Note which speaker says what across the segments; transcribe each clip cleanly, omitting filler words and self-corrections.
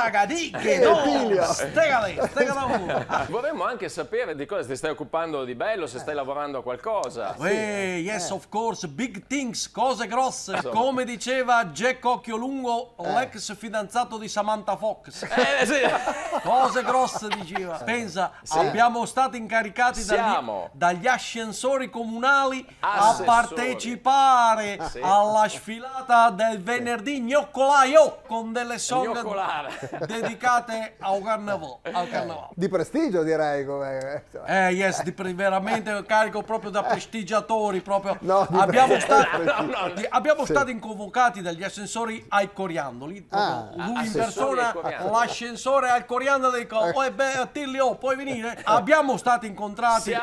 Speaker 1: ragazzi,
Speaker 2: Vorremmo anche sapere di cosa ti stai occupando di bello, se stai lavorando a qualcosa.
Speaker 1: Yes, of course, big things, cose grosse. Come diceva Jack Occhiolungo, l'ex fidanzato di Samantha Fox.
Speaker 2: Sì.
Speaker 1: Cose grosse diceva. Pensa, abbiamo stati incaricati dagli ascensori comunali a partecipare alla sfilata del venerdì gnoccolaio con delle song dedicate al carnevale.
Speaker 3: Di prestigio, direi.
Speaker 1: Yes, veramente carico proprio da prestigiatori. Proprio.
Speaker 3: No,
Speaker 1: abbiamo stati convocati dagli ascensori ai coriandoli. Lui in persona, l'ascensore al coriandolo, dico: Attilio, puoi venire? Abbiamo stati incontrati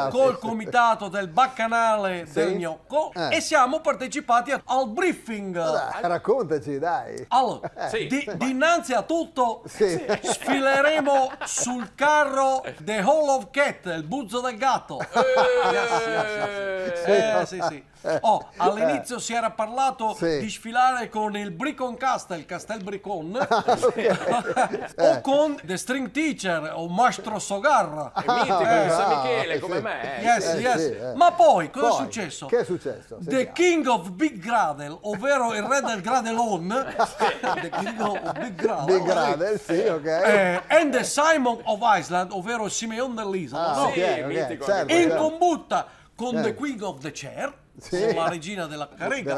Speaker 1: col comitato del baccanale del gnocco e siamo partecipati al briefing.
Speaker 3: Raccontaci, dai.
Speaker 1: Allora, dinanzi a tutto sfileremo sul carro The Hall of Cat, il buzzo del gatto. Sì. All'inizio si era parlato di sfilare con il Bricon Castle, Castel Bricon, o con The String Teacher o Mastro Sogarra.
Speaker 2: Mitico, San Michele, come me.
Speaker 1: Yes. Ma poi, cosa è successo?
Speaker 3: Che è successo?
Speaker 1: The King of Big Gradle, ovvero il re del Gradelon. The King of Big Gradle.
Speaker 3: Big Gradle, sì, ok.
Speaker 1: And the Simon of Iceland, ovvero il Simeon dell'isola.
Speaker 2: Mitico.
Speaker 1: In combutta con The Queen of the Chair. La regina della carrega,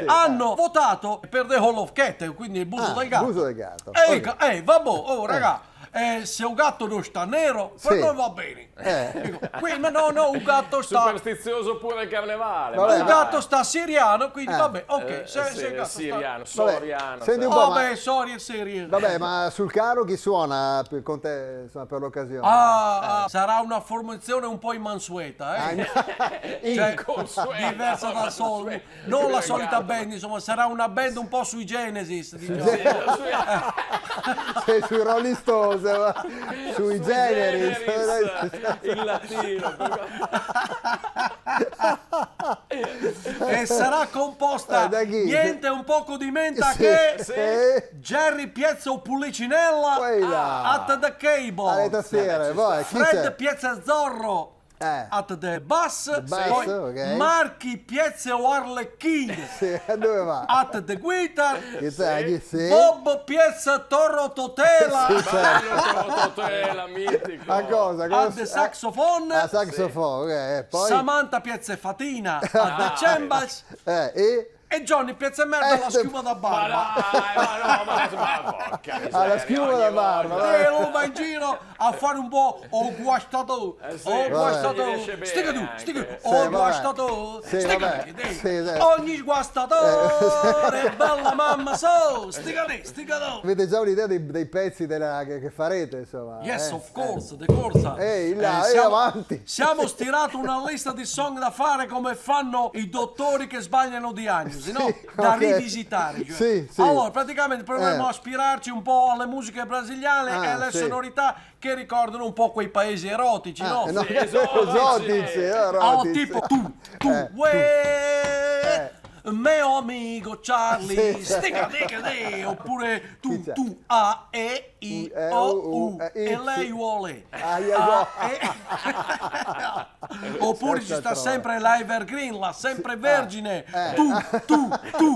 Speaker 1: hanno votato per The Hall of Cat, quindi il buso del gatto. Vabbè, raga, se un gatto non sta nero, per noi va bene. No, un gatto sta
Speaker 2: superstizioso pure il carnevale.
Speaker 1: Un gatto sta siriano, quindi vabbè, ok.
Speaker 2: Siriano, soriano.
Speaker 3: Senti un po',
Speaker 1: Soria e Siria.
Speaker 3: Vabbè, ma sul carro chi suona con te, insomma, per l'occasione?
Speaker 1: Sarà una formazione un po' inconsueta, diversa dal solito, non la solita band, insomma, sarà una band un po' sui Genesis, diciamo.
Speaker 3: Sei sui Rolling Stones, sui Generis,
Speaker 2: il latino.
Speaker 1: E sarà composta niente un poco di menta Jerry Piezzo Pullicinella at the cable, Fred Piezza Zorro at the bass, poi Marchi Piezza Arlecchini
Speaker 3: dove va?
Speaker 1: at the guitar, Bob Piezza Torro Totela
Speaker 2: mitico.
Speaker 1: at the saxophone,
Speaker 3: poi
Speaker 1: Samantha Piezza Fatina at the cymbals e Johnny Piezza Merda alla schiuma da barba.
Speaker 3: Alla schiuma da barba.
Speaker 1: E lo va in giro a fare un po' ho guastato. Stica tu. Ho guastato. Ogni guastatore bella mamma stica tu.
Speaker 3: Avete già un'idea dei pezzi che farete, insomma?
Speaker 1: Yes, of course, de corsa.
Speaker 3: Avanti.
Speaker 1: Siamo stirati una lista di song da fare come fanno i dottori che sbagliano diagnosi. Da rivisitare. Allora, praticamente proveremo a ispirarci un po' alle musiche brasiliane e alle sonorità che ricordano un po' quei paesi erotici,
Speaker 3: esotici.
Speaker 1: Tipo tu, mio amico Charlie, stica, oppure tu, A, E, I, O, U, e lei vuole. Oppure ci sta sempre la Evergreen, la sempre vergine. Tu,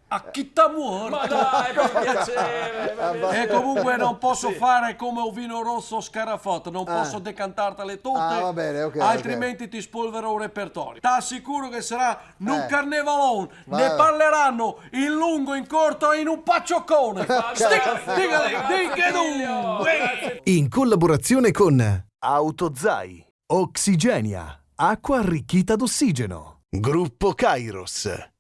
Speaker 1: a chi t'amore.
Speaker 2: Ma dai, per piacere.
Speaker 1: E comunque non posso fare come un vino rosso Scarafotto, non posso decantartele tutte,
Speaker 3: va bene,
Speaker 1: altrimenti ti spolverò un repertorio. T'assicuro che sarà un carnevalone, ne parleranno in lungo, in corto e in un paccioccone.
Speaker 4: In collaborazione con Autozai, Oxigenia, acqua arricchita d'ossigeno, Gruppo Kairos.